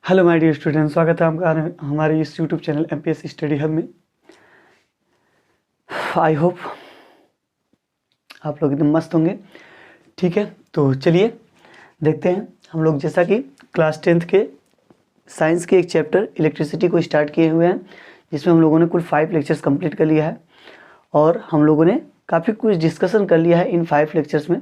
Hello my dear student, स्वागत है आपका हमारे इस YouTube channel MPSC study hub में। आई होप आप लोग एकदम मस्त होंगे। ठीक है, तो चलिए देखते हैं हम लोग। जैसा कि क्लास 10th के साइंस के एक चैप्टर इलेक्ट्रिसिटी को स्टार्ट किए हुए हैं, जिसमें हम लोगों ने कुल 5 लेक्चर्स कंप्लीट कर लिया है और हम लोगों ने काफ़ी कुछ डिस्कशन कर लिया है इन 5 लेक्चर्स में।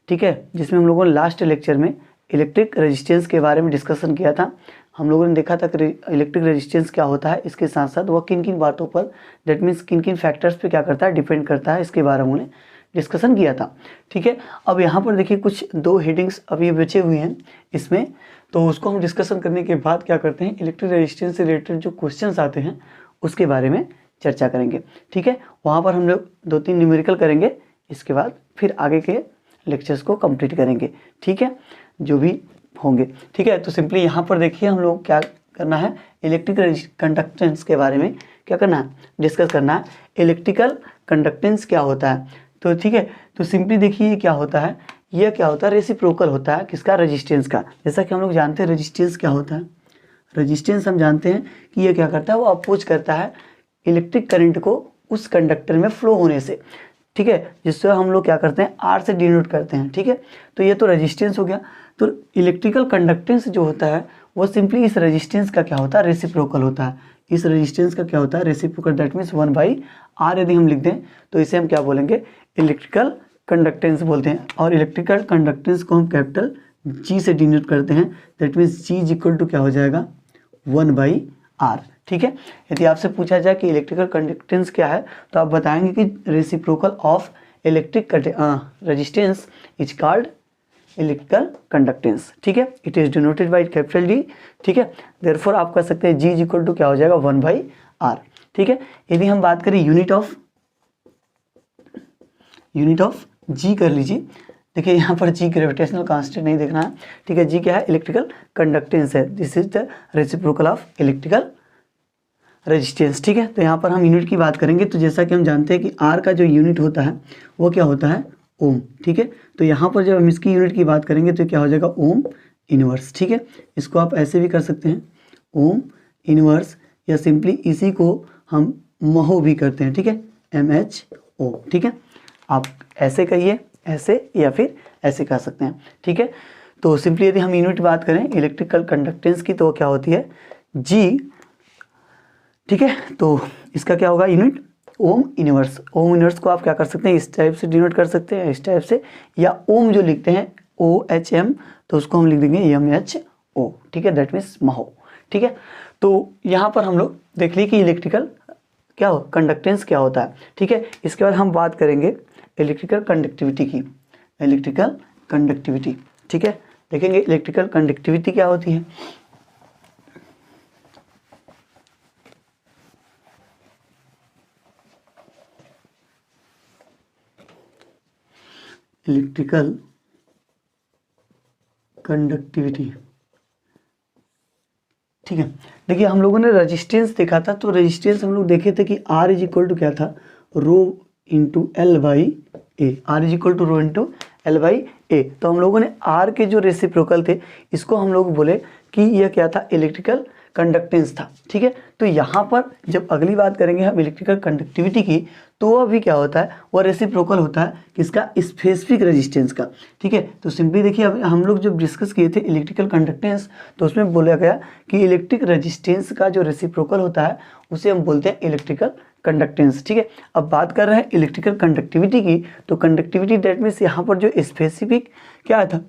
ठीक है, जिसमें हम लोगों ने लास्ट लेक्चर में इलेक्ट्रिक रेजिस्टेंस के बारे में डिस्कशन किया था। हम लोगों ने देखा था कि इलेक्ट्रिक रेजिस्टेंस क्या होता है, इसके साथ साथ वह किन किन बातों पर, डेट मीन्स किन किन फैक्टर्स पे क्या करता है, डिपेंड करता है, इसके बारे में उन्होंने डिस्कशन किया था। ठीक है, अब यहाँ पर देखिए कुछ 2 हेडिंग्स अभी बचे हुए हैं इसमें, तो उसको हम डिस्कशन करने के बाद क्या करते हैं, इलेक्ट्रिक रेजिस्टेंस से रिलेटेड जो क्वेश्चंस आते हैं उसके बारे में चर्चा करेंगे। ठीक है, वहाँ पर हम लोग 2-3 न्यूमेरिकल करेंगे, इसके बाद फिर आगे के लेक्चर्स को कंप्लीट करेंगे। ठीक है, जो भी होंगे। ठीक है, तो सिंपली यहाँ पर देखिए हम लोग क्या करना है, इलेक्ट्रिकल कंडक्टेंस के बारे में क्या करना है, डिस्कस करना है। इलेक्ट्रिकल कंडक्टेंस क्या होता है, तो ठीक है, तो सिंपली देखिए ये क्या होता है, यह क्या होता है, रेसिप्रोकल होता है किसका, रेजिस्टेंस का। जैसा कि हम लोग जानते हैं रेजिस्टेंस क्या होता है, रेजिस्टेंस हम जानते हैं कि यह क्या करता है, वो अपोज करता है इलेक्ट्रिक करंट को उस कंडक्टर में फ्लो होने से। ठीक है, जिससे हम लोग क्या करते हैं, आर से डिनोट करते हैं। ठीक है, तो ये तो रेजिस्टेंस हो गया। तो इलेक्ट्रिकल कंडक्टेंस जो होता है वो सिंपली इस रेजिस्टेंस का क्या होता है, रेसिप्रोकल होता है। इस रेजिस्टेंस का क्या होता है, रेसिप्रोकल, दैट मीन्स 1/r यदि हम लिख दें तो इसे हम क्या बोलेंगे, इलेक्ट्रिकल कंडक्टेंस बोलते हैं। और इलेक्ट्रिकल कंडक्टेंस को हम कैपिटल G से डिनोट करते हैं, that means G is equal to क्या हो जाएगा, 1/r। ठीक है, यदि आपसे पूछा जाए कि इलेक्ट्रिकल कंडक्टेंस क्या है तो आप बताएंगे कि reciprocal of electric resistance is called electrical conductance. ठीक है, it is denoted by capital D। ठीक है, देयरफॉर आप कह सकते हैं G इज इक्वल टू क्या हो जाएगा, 1/r। ठीक है, यदि हम बात करें यूनिट ऑफ G कर लीजिए। देखिए यहाँ पर G ग्रेविटेशनल कांस्टेंट नहीं देखना है। ठीक है, G क्या है, इलेक्ट्रिकल कंडक्टेंस है, this is the reciprocal of electrical resistance. ठीक है, तो यहाँ पर हम यूनिट की बात करेंगे। तो जैसा कि हम जानते हैं कि R का जो यूनिट होता है वो क्या होता है, ओम। ठीक है, तो यहाँ पर जब हम इसकी यूनिट की बात करेंगे तो क्या हो जाएगा, ओम इनवर्स। ठीक है, इसको आप ऐसे भी कर सकते हैं, ओम इनवर्स, या सिंपली इसी को हम महो भी करते हैं। ठीक है, MHO। ठीक है, आप ऐसे कहिए, ऐसे या फिर ऐसे कह सकते हैं। ठीक है, तो सिंपली यदि हम यूनिट बात करें इलेक्ट्रिकल कंडक्टेंस की तो क्या होती है, G। ठीक है, तो इसका क्या होगा, unit ohm inverse. Ohm inverse को आप क्या कर सकते हैं, इस टाइप से डिनोट कर सकते हैं, इस टाइप से, या ओम जो लिखते हैं OHM तो उसको हम लिख देंगे MHO। ठीक है, दैट मीन्स महो। ठीक है, तो यहाँ पर हम लोग देख लिए कि इलेक्ट्रिकल क्या हो, कंडक्टेंस क्या होता है। ठीक है, इसके बाद हम बात करेंगे इलेक्ट्रिकल कंडक्टिविटी की, इलेक्ट्रिकल कंडक्टिविटी। ठीक है, देखेंगे इलेक्ट्रिकल कंडक्टिविटी क्या होती है। इलेक्ट्रिकल कंडक्टिविटी, ठीक है, देखिए हम लोगों ने रेजिस्टेंस देखा था, तो रेजिस्टेंस हम लोग देखे थे कि R इज इक्वल टू क्या था, rho into L/A। R is equal to rho into L/A। तो हम लोगों ने R के जो रेसिप्रोकल थे इसको हम लोग बोले कि यह क्या था, इलेक्ट्रिकल कंडक्टेंस था। ठीक है, तो यहाँ पर जब अगली बात करेंगे हम इलेक्ट्रिकल कंडक्टिविटी की, तो वह भी क्या होता है, वह रेसिप्रोकल होता है किसका, स्पेसिफिक रेजिस्टेंस का। ठीक है, तो सिंपली देखिए अब हम लोग जब डिस्कस किए थे इलेक्ट्रिकल कंडक्टेंस तो उसमें बोला गया कि इलेक्ट्रिक रेजिस्टेंस का जो रेसिप्रोकल होता है उसे हम बोलते हैं इलेक्ट्रिकल कंडक्टेंस। ठीक है, अब बात कर रहे हैं इलेक्ट्रिकल कंडक्टिविटी की, तो कंडक्टिविटी दैट मीन्स यहाँ पर जो स्पेसिफिक क्या था,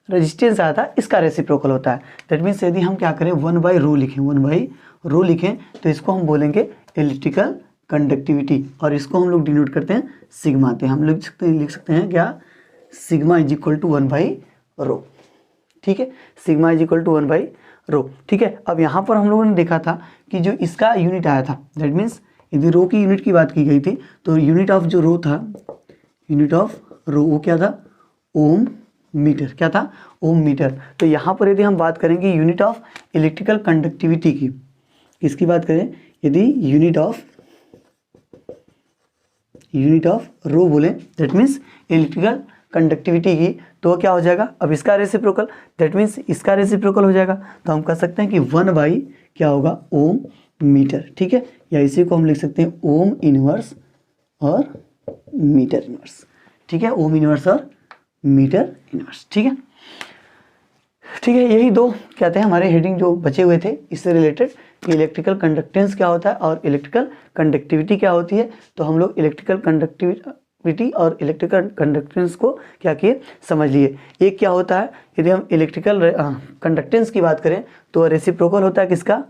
रेजिस्टेंस आया था, इसका रेसिप्रोकल होता है। दैट मीन्स यदि हम क्या करें, 1/ρ लिखें, 1/ρ लिखें तो इसको हम बोलेंगे इलेक्ट्रिकल कंडक्टिविटी, और इसको हम लोग डिनोट करते हैं सिग्मा से। हम लिख सकते हैं क्या, सिग्मा इज इक्वल टू 1/ρ। ठीक है, सिग्मा इज इक्वल टू 1/ρ। ठीक है, अब यहाँ पर हम लोगों ने देखा था कि जो इसका यूनिट आया था, दैट मीन्स यदि रो की यूनिट की बात की गई थी तो यूनिट ऑफ जो रो था, यूनिट ऑफ रो वो क्या था, ओम मीटर। क्या था, ओम मीटर। तो यहाँ पर यदि हम बात करेंगे यूनिट ऑफ इलेक्ट्रिकल कंडक्टिविटी की, किसकी बात करें, यदि यूनिट ऑफ रो बोले, दैट मीन्स इलेक्ट्रिकल कंडक्टिविटी की तो वो क्या हो जाएगा, अब इसका रेसिप्रोकल, दैट मीन्स इसका रेसिप्रोकल हो जाएगा। तो हम कह सकते हैं कि 1 क्या होगा, ओम मीटर। ठीक है, या इसी को हम लिख सकते हैं ओम इनवर्स और मीटर इनवर्स। ठीक है, ओम इनवर्स और मीटर इनवर्स। ठीक है, ठीक है, यही दो कहते हैं हमारे हेडिंग जो बचे हुए थे इससे रिलेटेड कि इलेक्ट्रिकल कंडक्टेंस क्या होता है और इलेक्ट्रिकल कंडक्टिविटी क्या होती है। तो हम लोग इलेक्ट्रिकल कंडक्टिविटी और इलेक्ट्रिकल कंडक्टेंस को क्या किए, समझ लिए। एक क्या होता है, यदि हम इलेक्ट्रिकल कंडक्टेंस की बात करें तो रेसिप्रोकल होता है किसका,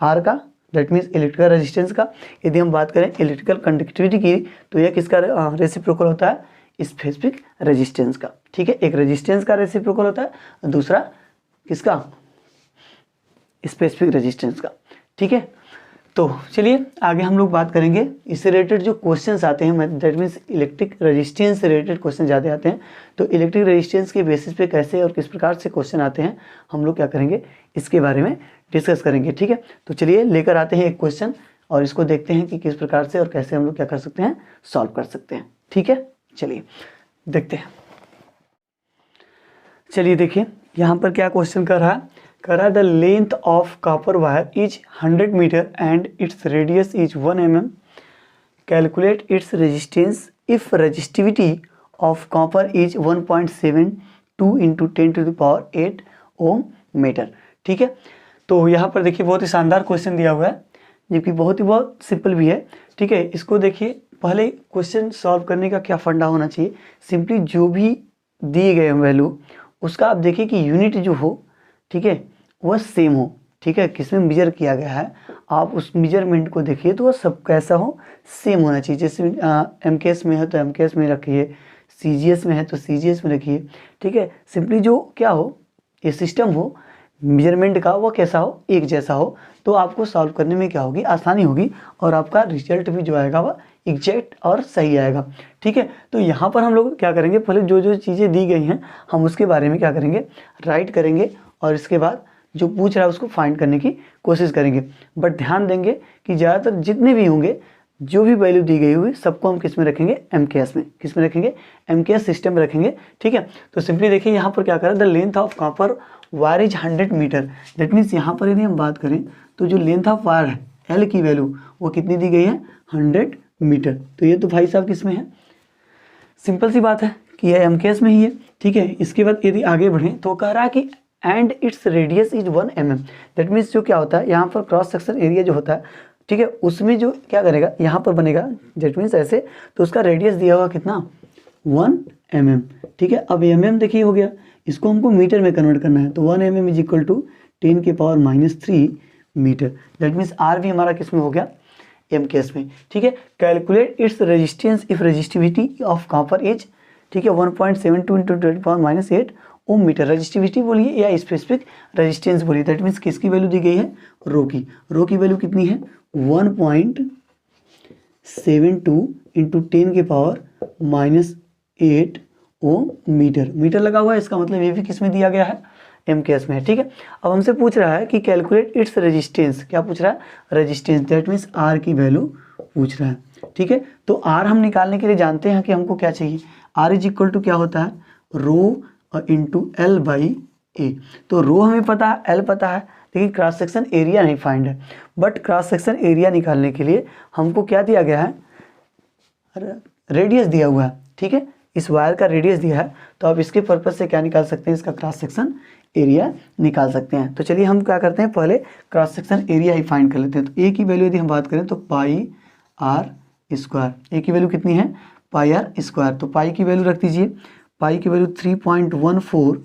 आर का, दैट मीन्स इलेक्ट्रिकल रेजिस्टेंस का। यदि हम बात करें इलेक्ट्रिकल कंडक्टिविटी की तो यह किसका रेसिप्रोकल होता है, स्पेसिफिक रेजिस्टेंस का। ठीक है, एक रेजिस्टेंस का रेसिप्रोकल होता है, दूसरा किसका, स्पेसिफिक रेजिस्टेंस का। ठीक है, तो चलिए आगे हम लोग बात करेंगे इससे रिलेटेड जो क्वेश्चंस आते हैं, दैट मीन्स इलेक्ट्रिक रेजिस्टेंस से रिलेटेड क्वेश्चन ज़्यादा आते हैं। तो इलेक्ट्रिक रेजिस्टेंस के बेसिस पे कैसे और किस प्रकार से क्वेश्चन आते हैं हम लोग क्या करेंगे, इसके बारे में डिस्कस करेंगे। ठीक है, तो चलिए लेकर आते हैं एक क्वेश्चन और इसको देखते हैं कि किस प्रकार से और कैसे हम लोग क्या कर सकते हैं, सॉल्व कर सकते हैं। ठीक है, चलिए देखते हैं। चलिए देखिए यहाँ पर क्या क्वेश्चन कर रहा है, the length of copper wire is 100 metre and its radius is 1 mm। Calculate its resistance if resistivity of copper is 1.72 × 10⁸ ohm metre. ठीक है, तो यहाँ पर देखिए बहुत ही शानदार क्वेश्चन दिया हुआ है, जबकि बहुत सिंपल भी है। ठीक है, इसको देखिए, पहले क्वेश्चन सॉल्व करने का क्या फंडा होना चाहिए, सिंपली जो भी दिए गए वैल्यू उसका आप देखिए कि यूनिट जो हो, ठीक है, वह सेम हो। ठीक है, किसमें मेजर किया गया है आप उस मेजरमेंट को देखिए तो वह सब कैसा हो, सेम होना चाहिए। जैसे MKS में है तो MKS में रखिए, CGS में है तो CGS में रखिए। ठीक है, सिंपली जो क्या हो, ये सिस्टम हो मेजरमेंट का वो कैसा हो, एक जैसा हो, तो आपको सॉल्व करने में क्या होगी, आसानी होगी और आपका रिजल्ट भी जो आएगा वह एग्जैक्ट और सही आएगा। ठीक है, तो यहाँ पर हम लोग क्या करेंगे, पहले जो जो चीज़ें दी गई हैं हम उसके बारे में क्या करेंगे, राइट करेंगे और इसके बाद जो पूछ रहा है उसको फाइंड करने की कोशिश करेंगे। बट ध्यान देंगे कि ज़्यादातर जितने भी होंगे, जो भी वैल्यू दी गई हुई सबको हम किस में रखेंगे, MKS में। किस में रखेंगे, MKS सिस्टम में रखेंगे। ठीक है, तो सिंपली देखिए यहाँ पर क्या करें, the length of copper wire is 100 metre. That means यहाँ पर यदि हम बात करें तो जो लेंथ ऑफ वायर है L की वैल्यू वो कितनी दी गई है, 100 मीटर। तो ये तो भाई साहब किस में है, सिंपल सी बात है कि यह MKS में ही है। ठीक है, इसके बाद यदि आगे बढ़ें तो कह रहा है कि and its radius is 1 mm। That means जो क्या होता है यहाँ पर क्रॉस सेक्शन एरिया जो होता है, ठीक है, उसमें जो क्या करेगा यहाँ पर बनेगा, दैट मीन्स ऐसे, तो उसका रेडियस दिया होगा कितना, 1 mm। ठीक है, अब mm देखिए हो गया, इसको हमको मीटर में कन्वर्ट करना है तो 1 mm is equal to 10⁻³ metre. That means R भी हमारा किस में हो गया, MKS में। ठीक है, calculate its resistance if resistivity of copper is, ठीक है, 1.72 × 10⁻⁸ ओम मीटर। रेजिस्टिविटी बोलिए या स्पेसिफिक रेजिस्टेंस बोलिए, दैट मीन्स किसकी वैल्यू दी गई है, रो की। रो की वैल्यू कितनी है, 1.72 × 10⁻⁸ ओम मीटर। मीटर लगा हुआ है, इसका मतलब ये भी किस में दिया गया है, MKS में है। ठीक है, अब हमसे पूछ रहा है कि कैलकुलेट इट्स रेजिस्टेंस, क्या पूछ रहा है, रेजिस्टेंस, दैट मीन्स R की वैल्यू पूछ रहा है। ठीक है, तो R हम निकालने के लिए जानते हैं कि हमको क्या चाहिए, R इज इक्वल टू क्या होता है, रो इंटू L/A। तो रो हमें पता है, L पता है, लेकिन क्रॉस सेक्शन एरिया नहीं फाइंड है। बट क्रॉस सेक्शन एरिया निकालने के लिए हमको क्या दिया गया है, रेडियस दिया हुआ है। ठीक है, इस वायर का रेडियस दिया है, तो आप इसके पर्पज से क्या निकाल सकते हैं, इसका क्रॉस सेक्शन एरिया निकाल सकते हैं। तो चलिए हम क्या करते हैं, पहले क्रॉस सेक्शन एरिया ही फाइंड कर लेते हैं। तो A की वैल्यू यदि हम बात करें तो πr²। A की वैल्यू कितनी है, πr²। तो पाई की वैल्यू रख दीजिए, पाई की वैल्यू 3.14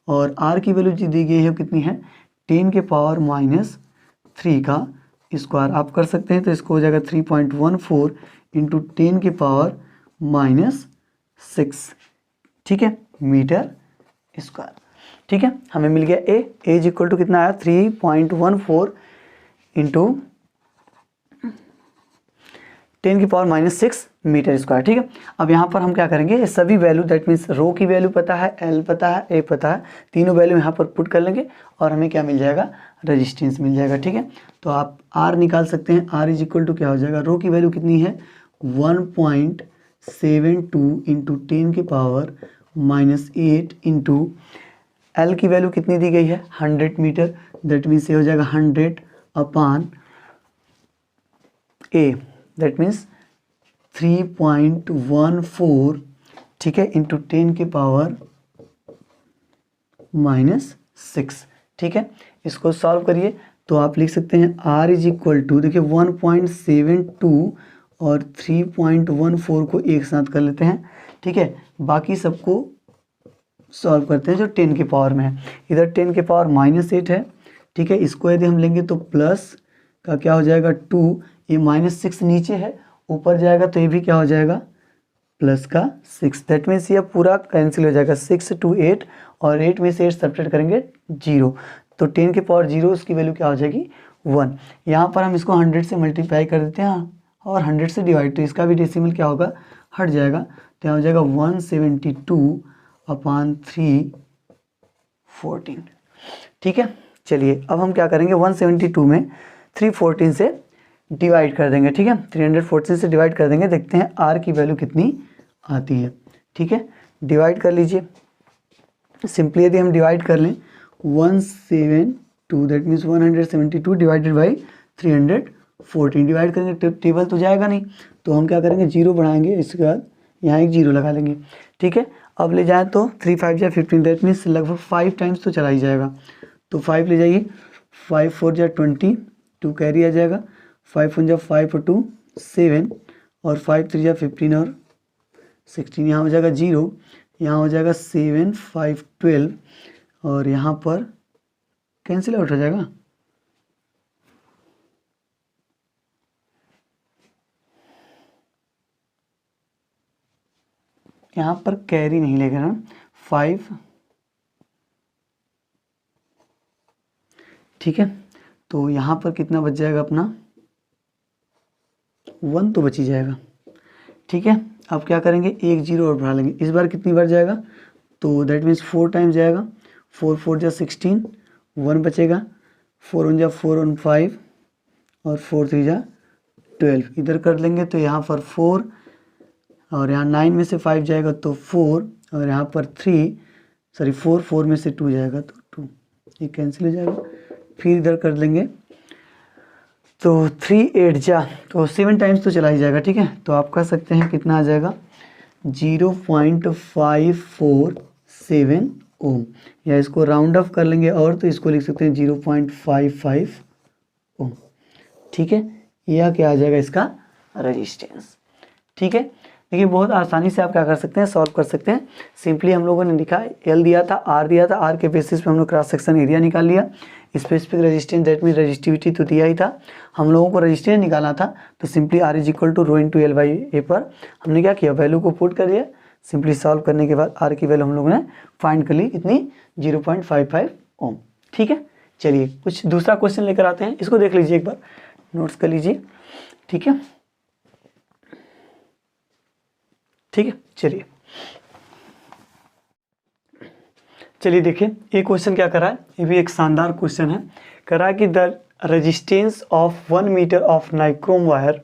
और R की वैल्यू दी गई है कितनी है, 10⁻³ का स्क्वायर। आप कर सकते हैं तो इसको हो जाएगा 3.14 × 10⁻⁶। ठीक है, मीटर स्क्वायर। ठीक है, हमें मिल गया A इज इक्वल टू कितना आया, 3.14 × 10⁻⁶ मीटर स्क्वायर। ठीक है, अब यहाँ पर हम क्या करेंगे, ये सभी वैल्यू, दैट मीन्स रो की वैल्यू पता है, L पता है, A पता है, तीनों वैल्यू यहाँ पर पुट कर लेंगे और हमें क्या मिल जाएगा, रेजिस्टेंस मिल जाएगा। ठीक है, तो आप R निकाल सकते हैं, R इज इक्वल टू क्या हो जाएगा, रो की वैल्यू कितनी है, 72 इंटू 10 की पावर -8 इंटू एल की वैल्यू कितनी दी गई है 100 मीटर, दैट मीन्स ये हो जाएगा 100 अपॉन ए, दैट मीन्स 3.14, ठीक है, इंटू 10 की पावर -6, ठीक है। इसको सॉल्व करिए तो आप लिख सकते हैं R इज इक्वल टू, देखिए 1.72 और 3.14 को एक साथ कर लेते हैं, ठीक है। बाकी सबको सॉल्व करते हैं जो 10 की पावर में है। इधर 10 की पावर -8 है, ठीक है। इसको यदि हम लेंगे तो प्लस का क्या हो जाएगा 2, ये -6 नीचे है, ऊपर जाएगा तो ये भी क्या हो जाएगा प्लस का 6, दैट मीन्स ये पूरा कैंसिल हो जाएगा। 6 to 8 और 8 में से 8 सब्ट्रैक्ट करेंगे 0, तो 10 की पावर 0 उसकी वैल्यू क्या हो जाएगी 1। यहाँ पर हम इसको 100 से मल्टीप्लाई कर देते हैं और 100 से डिवाइड, तो इसका भी डेसिमल क्या होगा हट जाएगा, तो यहाँ हो जाएगा 172/314, ठीक है। चलिए अब हम क्या करेंगे 172 में 314 से डिवाइड कर देंगे, ठीक है। 314 से डिवाइड कर देंगे, देखते हैं R की वैल्यू कितनी आती है, ठीक है। डिवाइड कर लीजिए, सिंपली यदि हम डिवाइड कर लें 172 that means 172 divided by 314, divide करेंगे टेबल तो जाएगा नहीं, तो हम क्या करेंगे 0 बढ़ाएंगे, इसके बाद यहाँ एक 0 लगा लेंगे, ठीक है। अब ले जाए तो 3 5 या 15, दैट मीन्स लगभग 5 टाइम्स तो चला ही जाएगा, तो 5 ले जाइए, 5 4 जा 20, 2 कैरी आ जाएगा, 5 1 जा 5 और 2 7 और 5 3 जा 15 और 16, यहाँ हो जाएगा 0, यहाँ हो जाएगा 7 5 12 और यहाँ पर कैंसिल आउट हो जाएगा, यहाँ पर कैरी नहीं लेगा ना 5, ठीक है। तो यहाँ पर कितना बच जाएगा अपना 1 तो बच ही जाएगा, ठीक है। अब क्या करेंगे एक 0 और बढ़ा लेंगे, इस बार कितनी बार जाएगा, तो दैट मीन्स 4 टाइम्स जाएगा, 4 4 जा 16, 1 बचेगा, 4 1 जा 4 और 5 और 4 3 जा 12, इधर कर लेंगे तो यहाँ पर 4 और यहाँ 9 में से 5 जाएगा तो 4 और यहाँ पर 4 में से 2 जाएगा तो 2, ये कैंसिल हो जाएगा। फिर इधर कर लेंगे तो 3 8 जा तो 7 टाइम्स तो चला ही जाएगा, ठीक है। तो आप कह सकते हैं कितना आ जाएगा 0.547 ओम, या इसको राउंड ऑफ कर लेंगे और तो इसको लिख सकते हैं 0.55 ओम, ठीक है। यह क्या आ जाएगा इसका रेजिस्टेंस, ठीक है। देखिए बहुत आसानी से आप क्या कर सकते हैं सॉल्व कर सकते हैं। सिंपली हम लोगों ने लिखा L दिया था, R दिया था, R के बेसिस पे हम लोग क्रॉस सेक्शन एरिया निकाल लिया। Specific resistance that mean resistivity तो दिया ही था, हम लोगों को रेजिस्टेंस निकालना था, तो simply R is equal to rho into L by A पर हमने क्या किया वैल्यू को पुट कर दिया। सिंपली सॉल्व करने के बाद R की वैल्यू हम लोगों ने फाइंड कर ली कितनी 0.55 ओम, ठीक है। चलिए कुछ दूसरा क्वेश्चन लेकर आते हैं, इसको देख लीजिए एक बार, नोट्स कर लीजिए, ठीक है। ठीक है चलिए देखिए ये क्वेश्चन क्या कर रहा है, ये भी एक शानदार क्वेश्चन है। कर रहा है कि the resistance of 1 metre of nichrome wire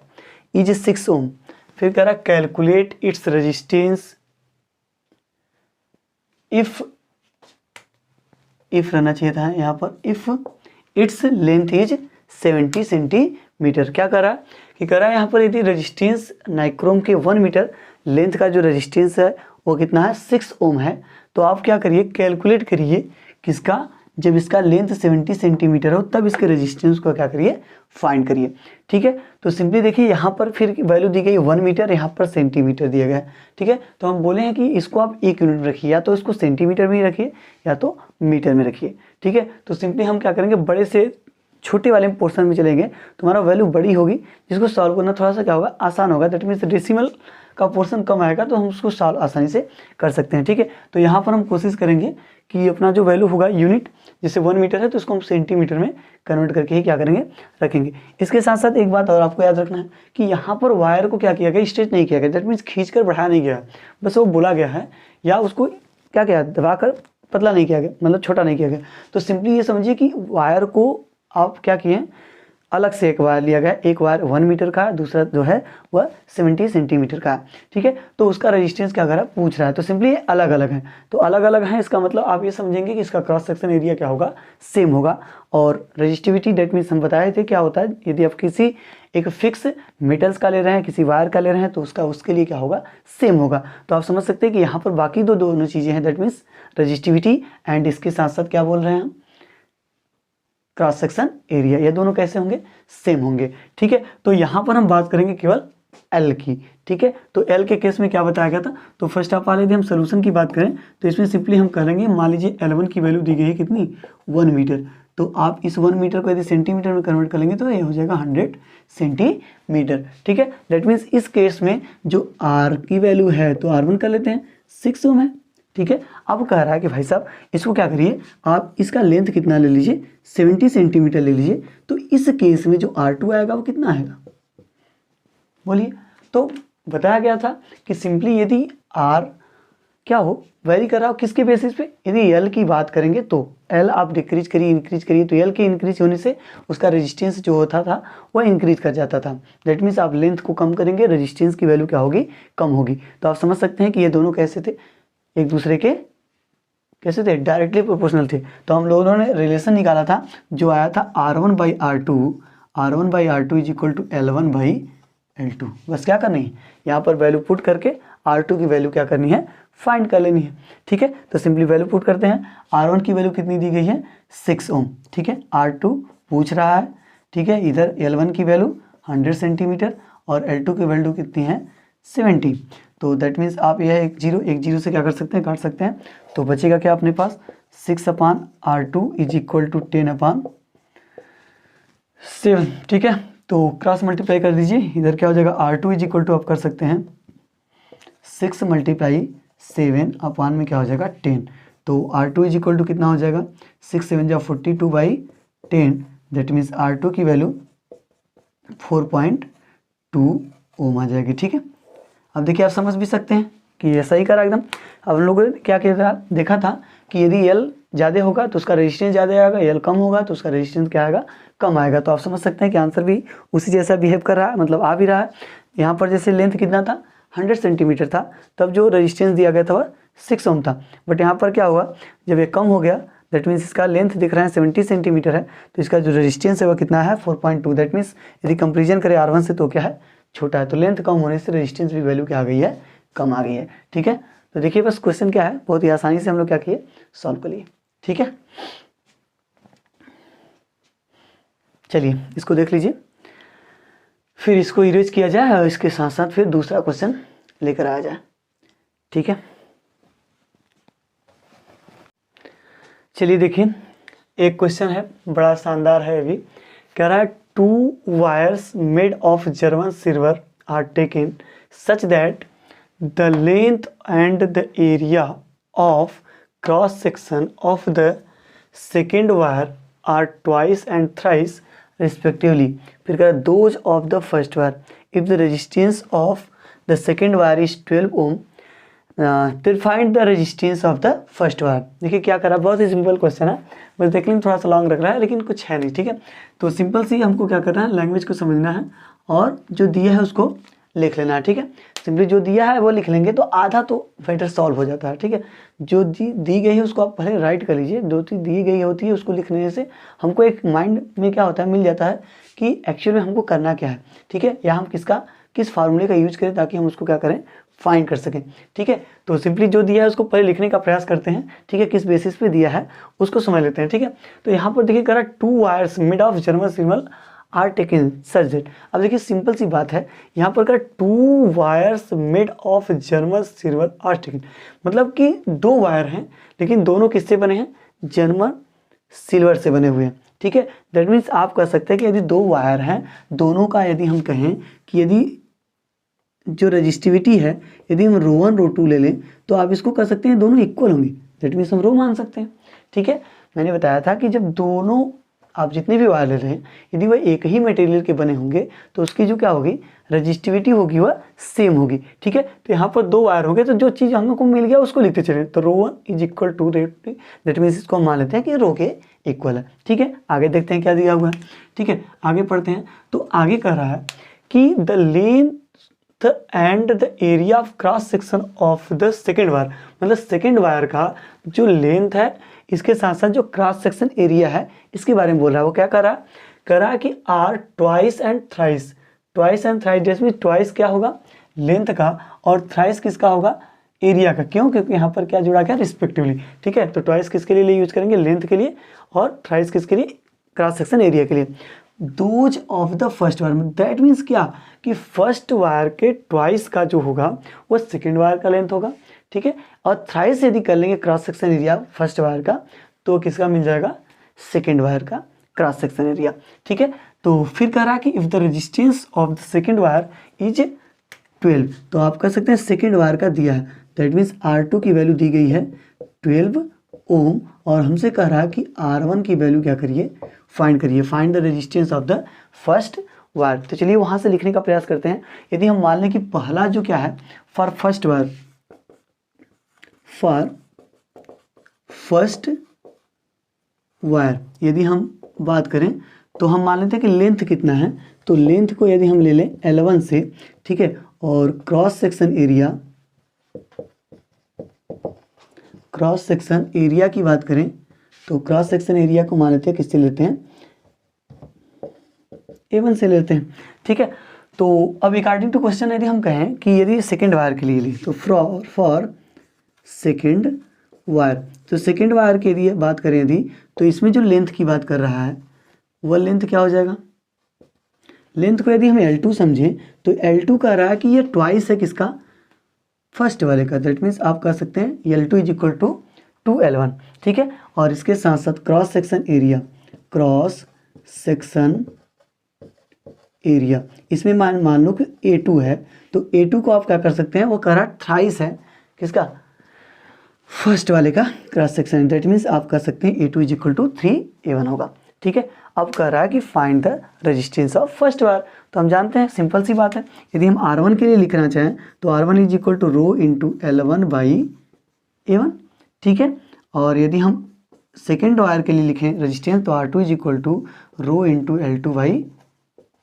is 6 ohm. फिर कह रहा है कैलकुलेट इट्स रेजिस्टेंस इफ रहना चाहिए था यहाँ पर, if its length is 70 centimetre. क्या कर रहा है कि कह रहा है यहाँ पर यदि रेजिस्टेंस नाइक्रोम के 1 मीटर लेंथ का जो रेजिस्टेंस है वो कितना है 6 ओम है। तो आप क्या करिए कैलकुलेट करिए किसका, जब इसका लेंथ 70 सेंटीमीटर हो तब इसके रेजिस्टेंस को क्या करिए फाइंड करिए, ठीक है। तो सिंपली देखिए यहाँ पर फिर वैल्यू दी गई 1 मीटर, यहाँ पर सेंटीमीटर दिया गया है, ठीक है। तो हम बोले हैं कि इसको आप 1 यूनिट में रखिए, या तो इसको सेंटीमीटर में ही रखिए या तो मीटर में रखिए, ठीक है। तो सिंपली हम क्या करेंगे बड़े से छोटे वाले पोर्शन में चलेंगे तो हमारा वैल्यू बड़ी होगी, जिसको सॉल्व करना थोड़ा सा क्या होगा आसान होगा, दैट मीन्स डेसिमल का पोर्शन कम आएगा तो हम उसको सॉल्व आसानी से कर सकते हैं, ठीक है। तो यहाँ पर हम कोशिश करेंगे कि अपना जो वैल्यू होगा यूनिट, जैसे 1 मीटर है तो उसको हम सेंटीमीटर में कन्वर्ट करके ही क्या करेंगे रखेंगे। इसके साथ साथ एक बात और आपको याद रखना है कि यहाँ पर वायर को क्या किया गया स्ट्रेच नहीं किया गया, दैट मीन्स खींच कर बढ़ाया नहीं गया, बस वो बोला गया है, या उसको क्या किया दबाकर पतला नहीं किया गया, मतलब छोटा नहीं किया गया। तो सिंपली ये समझिए कि वायर को आप क्या किए अलग से एक वायर लिया गया, एक वायर 1 मीटर का है, दूसरा जो है वह 70 सेंटीमीटर का है, ठीक है। तो उसका रेजिस्टेंस क्या कर रहा है, पूछ रहा है, तो सिंपली ये अलग अलग है, तो अलग अलग है इसका मतलब आप ये समझेंगे कि इसका क्रॉस सेक्शन एरिया क्या होगा, सेम होगा। और रजिस्टिविटी डेट मीन्स हम बताए थे क्या होता है, यदि आप किसी एक फिक्स मेटल्स का ले रहे हैं, किसी वायर का ले रहे हैं, तो उसका उसके लिए क्या होगा, सेम होगा। तो आप समझ सकते हैं कि यहाँ पर बाकी दोनों चीज़ें हैं, दैट मीन्स रजिस्टिविटी एंड इसके साथ साथ क्या बोल रहे हैं हम, क्रॉस सेक्शन एरिया, ये दोनों कैसे होंगे, सेम होंगे, ठीक है। तो यहाँ पर हम बात करेंगे केवल एल की, ठीक है। तो एल के केस में क्या बताया गया था, तो फर्स्ट ऑफ ऑल यदि हम सोल्यूशन की बात करें तो इसमें सिंपली हम करेंगे, मान लीजिए L1 की वैल्यू दी गई है कितनी, 1 मीटर, तो आप इस 1 मीटर को यदि सेंटीमीटर में कन्वर्ट करेंगे तो ये हो जाएगा 100 सेंटीमीटर, ठीक है। दैट मीन्स इस केस में जो R की वैल्यू है तो R1 कर लेते हैं 6 ओम है, ठीक है। अब कह रहा है कि भाई साहब इसको क्या करिए, आप इसका लेंथ कितना ले लीजिए, 70 सेंटीमीटर ले लीजिए, तो इस केस में जो R2 आएगा वो कितना आएगा, बोलिए। तो बताया गया था कि सिंपली यदि R क्या हो, वेरी कर रहा हो किसके बेसिस पे, यदि L की बात करेंगे तो L आप डिक्रीज करिए इंक्रीज करिए, तो L के इंक्रीज होने से उसका रेजिस्टेंस जो होता था वह इंक्रीज कर जाता था। दैट मीन्स आप लेंथ को कम करेंगे, रेजिस्टेंस की वैल्यू क्या होगी, कम होगी। तो आप समझ सकते हैं कि ये दोनों कैसे थे, एक दूसरे के कैसे थे, डायरेक्टली प्रोपोर्शनल थे। तो हम लोगों ने रिलेशन निकाला था जो आया था R1/R2 is equal to L1/L2। बस क्या करनी है, यहाँ पर वैल्यू पुट करके R2 की वैल्यू क्या करनी है, फाइंड कर लेनी है, ठीक है। तो सिंपली वैल्यू पुट करते हैं, R1 की वैल्यू कितनी दी गई है, 6 ओम, ठीक है। R2 पूछ रहा है, ठीक है, इधर L1 की वैल्यू 100 सेंटीमीटर और L2 की वैल्यू कितनी है, 70। तो दैट मीन्स आप यह एक जीरो से क्या कर सकते हैं, काट सकते हैं, तो बचेगा क्या अपने पास, 6/R2 इज इक्वल टू 10/7, ठीक है। तो क्रॉस मल्टीप्लाई कर दीजिए, इधर क्या हो जाएगा, R2 इज इक्वल टू आप कर सकते हैं 6 × 7 अपान में क्या हो जाएगा 10। तो R2 इज इक्वल टू कितना हो जाएगा, 6 7 जा 42/10, दैट मीन्स R2 की वैल्यू 4.2 ओम आ जाएगी, ठीक है। अब देखिए आप समझ भी सकते हैं कि ये सही करा एकदम। अब हम लोगों ने क्या किया था, देखा था कि यदि L ज़्यादा होगा तो उसका रेजिस्टेंस ज़्यादा आएगा, L कम होगा तो उसका रेजिस्टेंस क्या आएगा, कम आएगा। तो आप समझ सकते हैं कि आंसर भी उसी जैसा बिहेव कर रहा है, मतलब आ भी रहा है। यहाँ पर जैसे लेंथ कितना था, 100 सेंटीमीटर था, तब जो रेजिस्टेंस दिया गया था वह 6 ओम था। बट यहाँ पर क्या हुआ, जब ये कम हो गया, दैट मीन्स इसका लेंथ दिख रहा है 70 सेंटीमीटर है, तो इसका जो रेजिस्टेंस है वह कितना है, 4.2। दैट मीन्स यदि कंपेरिजन करें R1 से तो क्या है, छोटा है। तो लेंथ कम होने से रेजिस्टेंस भी वैल्यू क्या आ गई है, कम आ गई है, ठीक है। तो देखिए बस क्वेश्चन क्या है, बहुत ही आसानी से हम लोग क्या किए, सॉल्व कर लिए, ठीक है। चलिए इसको देख लीजिए, फिर इसको इरेज किया जाए और इसके साथ साथ फिर दूसरा क्वेश्चन लेकर आया जाए, ठीक है। चलिए देखिए, एक क्वेश्चन है, बड़ा शानदार है, अभी कह रहा है 2 wires made of German silver are taken such that the length and the area of cross section of the second wire are twice and thrice respectively. फिर कह रहा है those of the first wire if the resistance of the second wire is 12 ohm then find the resistance of the first wire। देखिए क्या कर रहा है, बहुत ही सिंपल क्वेश्चन है, बस देखने में थोड़ा सा लॉन्ग लग रहा है लेकिन कुछ है नहीं, ठीक है। तो सिंपल सी हमको क्या करना है, लैंग्वेज को समझना है और जो दिया है उसको लिख लेना है, ठीक है। सिंपली जो दिया है वो लिख लेंगे तो आधा तो बेटर सॉल्व हो जाता है, ठीक है। जो दी गई है उसको आप पहले राइट कर लीजिए, जो चीज़ दी गई होती है उसको लिखने से हमको एक माइंड में क्या होता है, मिल जाता है कि एक्चुअल में हमको करना क्या है, ठीक है, या हम किस फार्मूले का यूज करें ताकि हम उसको क्या करें, फाइंड कर सकें, ठीक है। तो सिंपली जो दिया है उसको पहले लिखने का प्रयास करते हैं, ठीक है, किस बेसिस पे दिया है उसको समझ लेते हैं, ठीक है। तो यहाँ पर देखिए करा 2 wires made of German silver are taken such that. अब देखिए सिंपल सी बात है, यहाँ पर का 2 wires made of German silver are taken, मतलब कि 2 वायर हैं लेकिन दोनों किससे बने हैं, जर्मन सिल्वर से बने हुए हैं, ठीक है। दैट मीन्स आप कह सकते हैं कि यदि 2 वायर हैं, दोनों का यदि हम कहें कि यदि जो रजिस्टिविटी है यदि हम ρ1 ρ2 ले लें तो आप इसको कह सकते हैं दोनों इक्वल होंगे, दैट मीन्स हम रो मान सकते हैं, ठीक है। मैंने बताया था कि जब दोनों आप जितने भी वायर ले रहे हैं यदि वह एक ही मटेरियल के बने होंगे तो उसकी जो क्या होगी, रजिस्टिविटी होगी वह सेम होगी, ठीक है। तो यहाँ पर 2 वायर हो गए तो जो चीज़ हमको मिल गया उसको लिखते चले, तो ρ1 is equal to that means इसको हम मान लेते हैं कि रो के इक्वल है। ठीक है, आगे देखते हैं क्या दिया हुआ है। ठीक है, आगे पढ़ते हैं। तो आगे कह रहा है कि the length and the area of cross section of the second wire, मतलब सेकेंड वायर का जो लेंथ है इसके साथ साथ जो क्रॉस सेक्शन एरिया है इसके बारे में बोल रहा है। वो क्या कर रहा है, कह रहा है कि are twice and thrice, twice and thrice जैसे ट्वाइस क्या होगा लेंथ का और थ्राइस किसका होगा एरिया का। क्यों, क्योंकि यहाँ पर क्या जुड़ा गया रिस्पेक्टिवली। ठीक है, तो ट्वाइस किसके लिए यूज करेंगे लेंथ के लिए और थ्राइस किसके लिए क्रॉस सेक्शन एरिया के लिए। Those of the first wire, that means क्या कि फर्स्ट वायर के ट्वाइस का जो होगा वो सेकेंड वायर का लेंथ होगा। ठीक है, और थ्राइस यदि कर लेंगे cross section area first wire का तो किसका मिल जाएगा सेकेंड वायर का क्रॉस सेक्शन एरिया। ठीक है, तो फिर कह रहा है कि if the resistance of the second wire is 12, तो आप कह सकते हैं सेकेंड वायर का दिया है, दैट मीन्स R2 की वैल्यू दी गई है 12 ओम और हमसे कह रहा है कि R1 की वैल्यू क्या करिए फाइंड करिए, find the resistance of the first wire. तो चलिए वहाँ से लिखने का प्रयास करते हैं। यदि हम मान लें कि पहला जो क्या है for first wire, for first wire यदि हम बात करें तो हम मान लेते हैं कि लेंथ कितना है, तो लेंथ को यदि हम ले लें L1 से, ठीक है, और क्रॉस सेक्शन एरिया की बात करें तो क्रॉस सेक्शन एरिया को मान लेते हैं किससे लेते हैं A1 से लेते हैं। ठीक है, तो अब अकॉर्डिंग टू क्वेश्चन यदि हम कहें कि यदि सेकेंड वायर के लिए लें तो फॉर सेकेंड वायर, तो सेकेंड वायर के लिए बात करें यदि तो इसमें जो लेंथ की बात कर रहा है वह लेंथ क्या हो जाएगा, लेंथ को यदि हम L2 समझें तो L2 कह रहा है कि ये ट्वाइस है किसका फर्स्ट वाले का, दैट मीन्स आप कह सकते हैं L2 is equal to 2L1। ठीक है, और इसके साथ साथ क्रॉस सेक्शन एरिया इसमें मान लो कि A2 है, तो A2 को आप क्या कर सकते हैं, वो कह रहा थ्राइस है किसका फर्स्ट वाले का क्रॉस सेक्शन, दैट मीन्स आप कह सकते हैं A2 is equal to 3A1 होगा। ठीक है, अब कह रहा है कि find the resistance of first wire, तो हम जानते हैं सिंपल सी बात है, यदि हम R1 के लिए लिखना चाहें तो R1 is equal to rho into L1 by A1। ठीक है, और यदि हम सेकेंड वायर के लिए लिखें रेजिस्टेंस तो R2 is equal to rho into L2 by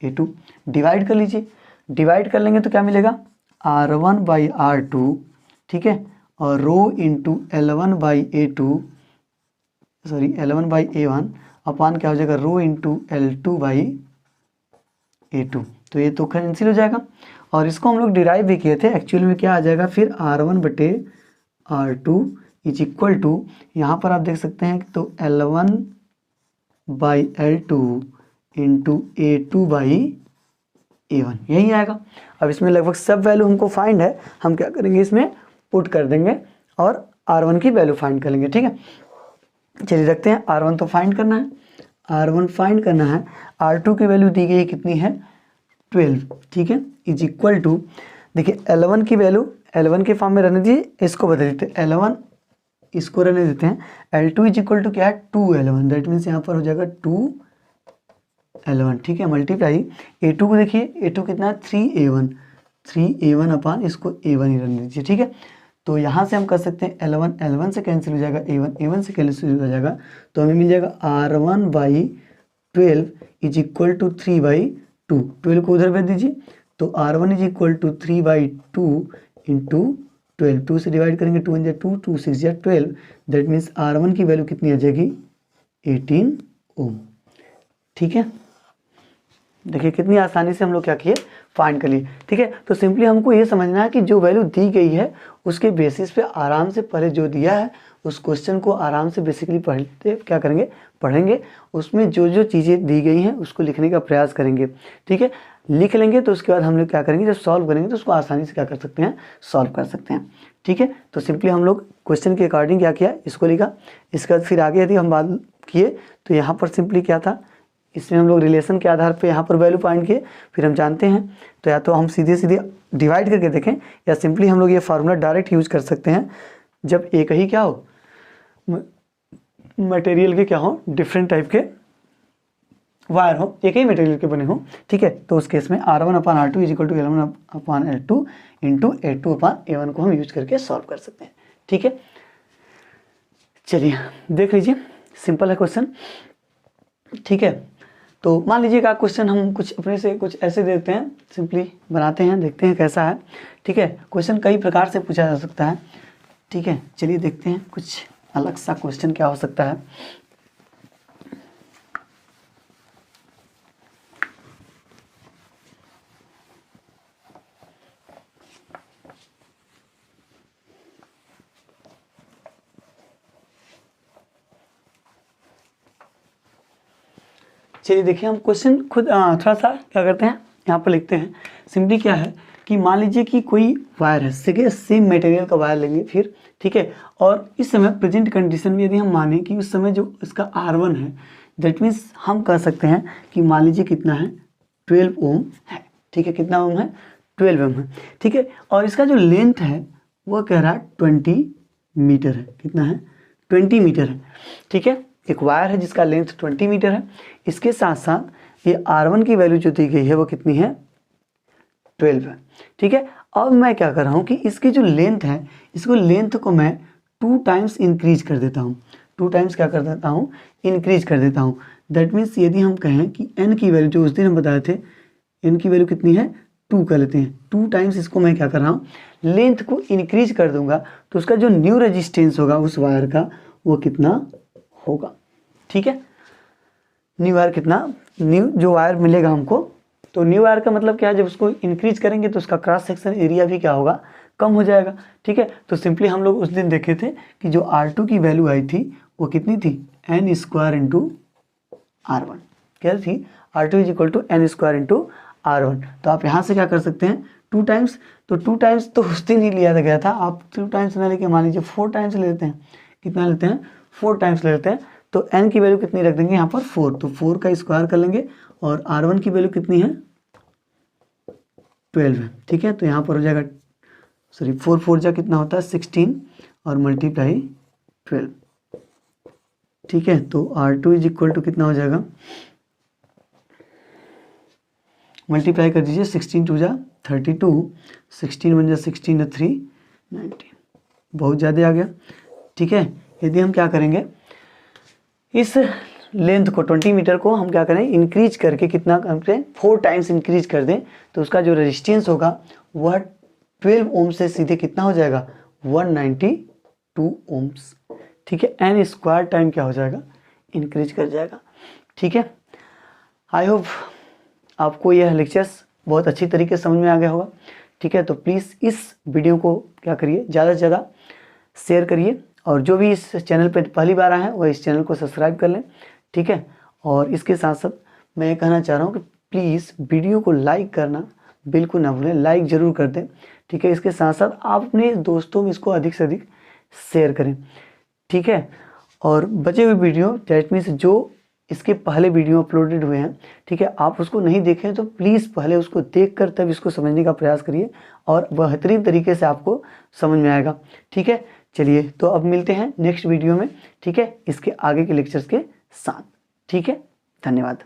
A2। Divide कर लीजिए, डिवाइड कर लेंगे तो क्या मिलेगा R1 बाई R2, ठीक है, और रो इंटू L1 बाई A1 अपान क्या हो जाएगा रो इंटू L2 बाई A2। तो ये तो कैंसिल हो जाएगा और इसको हम लोग डिराइव भी किए थे, एक्चुअल में क्या आ जाएगा फिर R1 बटे R2 इज इक्वल टू, यहाँ पर आप देख सकते हैं तो L1 by L2 into A2 by A1 यही आएगा। अब इसमें लगभग सब वैल्यू हमको फाइंड है, हम क्या करेंगे इसमें पुट कर देंगे और R1 की वैल्यू फाइंड कर लेंगे। ठीक है, चलिए रखते हैं, R1 तो फाइंड करना है, R1 फाइंड करना है, R2 की वैल्यू दी गई कितनी है 12। ठीक है, इज इक्वल टू, देखिए L1 की वैल्यू L1 के फॉर्म में रहने दीजिए, इसको बदल देते हैं L1 इसको रहने देते हैं, L2 इज इक्वल टू क्या है 2L1, दैट मीन्स यहाँ पर हो जाएगा 2L1। ठीक है, मल्टीप्लाई A2 को देखिए A2 कितना है 3A1 अपान इसको A1 ही रहने दीजिए। ठीक है, तो यहाँ से हम कर सकते हैं L1 से कैंसिल हो जाएगा, A1 से कैंसिल हो जाएगा, तो हमें मिल जाएगा R1 by 12 is equal to 3/2। 12 को उधर भेज दीजिए, तो R1 is equal to 3/2 into 12, 2 से डिवाइड करेंगे 2 × 2, 2 6 × 12, दैट मीन्स R1 की वैल्यू कितनी आ जाएगी 18 ओम। ठीक है, देखिए कितनी आसानी से हम लोग क्या किए फाइंड कर लिए। ठीक है, तो सिंपली हमको ये समझना है कि जो वैल्यू दी गई है उसके बेसिस पे आराम से पहले जो दिया है उस क्वेश्चन को आराम से बेसिकली क्या करेंगे पढ़ेंगे, उसमें जो जो चीज़ें दी गई हैं उसको लिखने का प्रयास करेंगे। ठीक है, लिख लेंगे तो उसके बाद हम लोग क्या करेंगे जब सॉल्व करेंगे तो उसको आसानी से क्या कर सकते हैं सॉल्व कर सकते हैं। ठीक है, तो सिंपली हम लोग क्वेश्चन के अकॉर्डिंग क्या किया इसको लिखा, इसके बाद फिर आगे यदि हम बात किए तो यहाँ पर सिंपली क्या था, इसमें हम लोग रिलेशन के आधार पे यहाँ पर वैल्यू फाइंड किए, फिर हम जानते हैं तो या तो हम सीधे डिवाइड करके देखें या सिंपली हम लोग ये फार्मूला डायरेक्ट यूज कर सकते हैं, जब एक ही क्या हो मटेरियल के क्या हो डिफरेंट टाइप के वायर हो, एक ही मटेरियल के बने हो। ठीक है, तो उस केस में R1 upon R2 is equal to L1 upon L2 into A2 upon A1 को हम यूज करके सॉल्व कर सकते हैं। ठीक है, चलिए देख लीजिए सिंपल है क्वेश्चन, ठीक है। तो मान लीजिएगा क्वेश्चन हम कुछ अपने से कुछ ऐसे देते हैं, सिंपली बनाते हैं, देखते हैं कैसा है, ठीक है। क्वेश्चन कई प्रकार से पूछा जा सकता है, ठीक है। चलिए देखते हैं कुछ अलग सा क्वेश्चन क्या हो सकता है। चलिए देखिए, हम क्वेश्चन खुद थोड़ा सा क्या करते हैं, यहाँ पर लिखते हैं। सिंपली क्या है कि मान लीजिए कि कोई वायर है, सेम मटेरियल का वायर लेंगे फिर, ठीक है। और इस समय प्रेजेंट कंडीशन में यदि हम माने कि उस समय जो इसका R1 है, दैट मीन्स हम कह सकते हैं कि मान लीजिए कितना है, 12 ओम है, ठीक है। कितना ओम है, 12 ओम है, ठीक है। और इसका जो लेंथ है वो कह रहा है 20 मीटर है। कितना है, 20 मीटर है, ठीक है। एक वायर है जिसका लेंथ 20 मीटर है। इसके साथ साथ ये R1 की वैल्यू जो दी गई है वो कितनी है, 12 है, ठीक है। अब मैं क्या कर रहा हूँ कि इसकी जो लेंथ है, इसको लेंथ को मैं 2 टाइम्स इंक्रीज कर देता हूँ। 2 टाइम्स क्या कर देता हूँ, इंक्रीज कर देता हूँ। दैट मीन्स यदि हम कहें कि n की वैल्यू जो उस दिन हम बताए थे, n की वैल्यू कितनी है, 2 कर लेते हैं। 2 टाइम्स इसको मैं क्या कर रहा हूँ, लेंथ को इंक्रीज कर दूंगा, तो उसका जो न्यू रेजिस्टेंस होगा उस वायर का वो कितना होगा, ठीक है। न्यू वायर कितना, न्यू जो वायर मिलेगा हमको, तो न्यू वायर का मतलब क्या है, जब उसको इंक्रीज करेंगे तो उसका क्रॉस सेक्शन एरिया भी क्या होगा, कम हो जाएगा, ठीक है। तो सिंपली हम लोग उस दिन देखे थे कि जो R2 की वैल्यू आई थी वो कितनी थी, n स्क्वायर इंटू R1, क्या थी, R2 is equal to n square into R1। तो आप यहाँ से क्या कर सकते हैं, 2 टाइम्स, तो 2 टाइम्स तो उस दिन ही लिया गया था, आप 2 टाइम्स ना लेके मान लीजिए 4 टाइम्स ले लेते हैं। कितना लेते हैं, 4 टाइम्स ले लेते हैं। तो n की वैल्यू कितनी रख देंगे यहाँ पर, 4, तो 4 का स्क्वायर कर लेंगे, और R1 की वैल्यू कितनी है, 12 है, ठीक है। तो यहाँ पर हो जाएगा, सॉरी 4 4 जा कितना होता है, 16 और मल्टीप्लाई 12, ठीक है। तो R2 इज इक्वल टू कितना हो जाएगा, मल्टीप्लाई कर दीजिए, 16 2 जा 32, 16 1 जा 16 3 19, बहुत ज़्यादा आ गया, ठीक है। यदि हम क्या करेंगे, इस लेंथ को 20 मीटर को हम क्या करें, इंक्रीज करके कितना करें, 4 टाइम्स इंक्रीज कर दें, तो उसका जो रेजिस्टेंस होगा वह 12 ओम से सीधे कितना हो जाएगा, 192 ओम्स, ठीक है। n स्क्वायर टाइम क्या हो जाएगा, इंक्रीज कर जाएगा, ठीक है। आई होप आपको यह लेक्चर्स बहुत अच्छी तरीके से समझ में आ गया होगा, ठीक है। तो प्लीज़ इस वीडियो को क्या करिए, ज़्यादा से ज़्यादा शेयर करिए, और जो भी इस चैनल पर पहली बार आए हैं वह इस चैनल को सब्सक्राइब कर लें, ठीक है। और इसके साथ साथ मैं ये कहना चाह रहा हूँ कि प्लीज़ वीडियो को लाइक करना बिल्कुल ना भूलें, लाइक ज़रूर कर दें, ठीक है। इसके साथ साथ आप अपने दोस्तों में इसको अधिक से अधिक शेयर करें, ठीक है। और बचे हुए वीडियो, दैट मीन्स जो इसके पहले वीडियो अपलोडेड हुए हैं, ठीक है, आप उसको नहीं देखें तो प्लीज़ पहले उसको देखकर तब इसको समझने का प्रयास करिए, और बेहतरीन तरीके से आपको समझ में आएगा, ठीक है। चलिए, तो अब मिलते हैं नेक्स्ट वीडियो में, ठीक है, इसके आगे के लेक्चर्स के साथ, ठीक है। धन्यवाद।